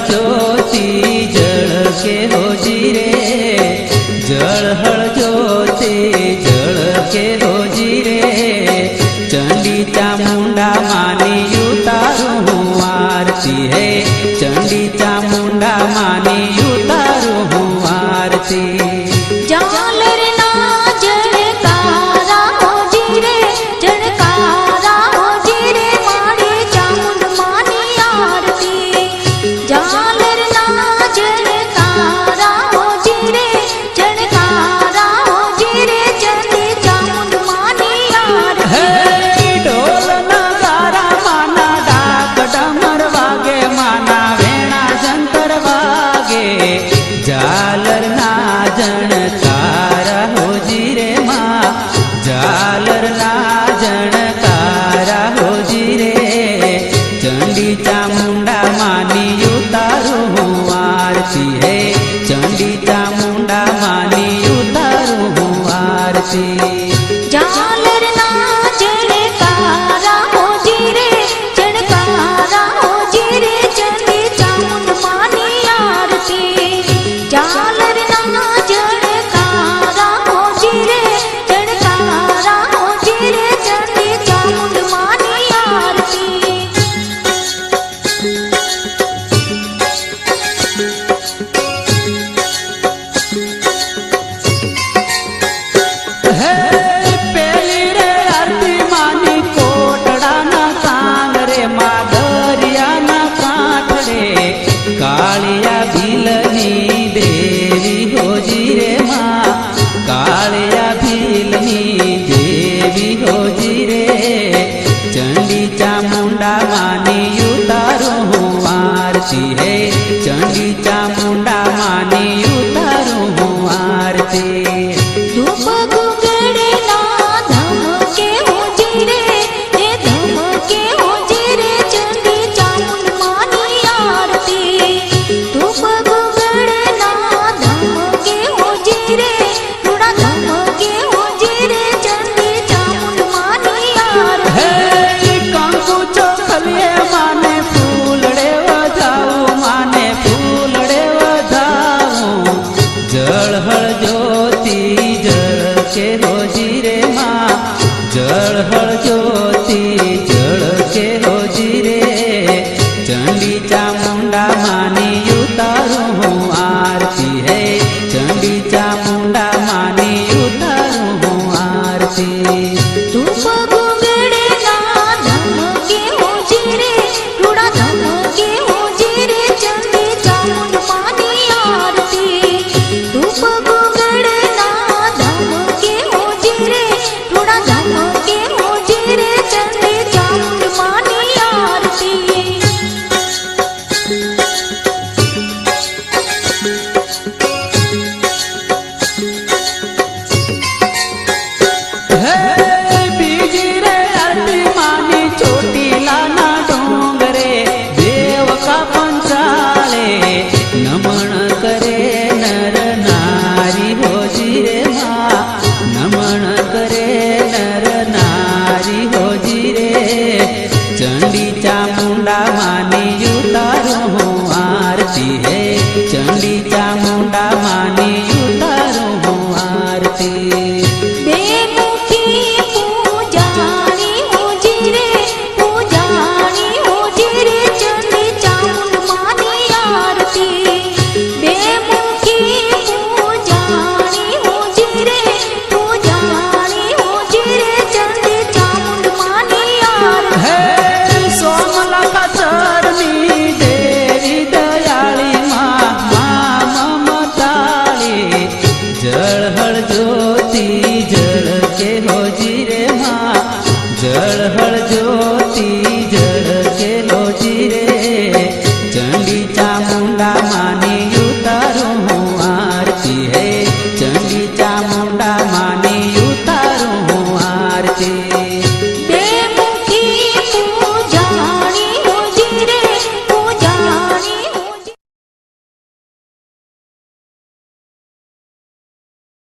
ज्योति जळके होजी रे, जळहळ ज्योति जळके होजी रे। चंडी चामुंडा मानी उतारू हूँ आरती है, चंडी चामुंडा मानी उतारू हूँ आरती। झालर ना जणकारा होजी रे माँ, झालर ना जणकारा होजी रे। चंडी चामुंडा मानी उतारू हूँ आरती है, चंडी चामुंडा मानी उतारू हूँ आरती। कालिया भीलनी देवी होजी रे माँ, कालिया भीलनी देवी होजी रे। चंडी चामुंडा मानी उतारू हूँ आरती है, चंडी चामुंडा मानी उतारू हूँ आरती। जळहळ ज्योति जळके होजी रे माँ, जळहळ ज्योति जळके होजी रे। चंडी चामुंडा मानी उतारू हूँ आरती है, चंडी चामुंडा मानी उतारू हूँ आरती। चंडी चामुंडा मानी उतारू हूँ आरती है, चंडी चामुंडा मानी उतारू हूँ आरती। जळहळ ज्योति जळके होजी रे माँ, जळहळ ज्योति जळके होजी रे। चंडी चामुंडा मानी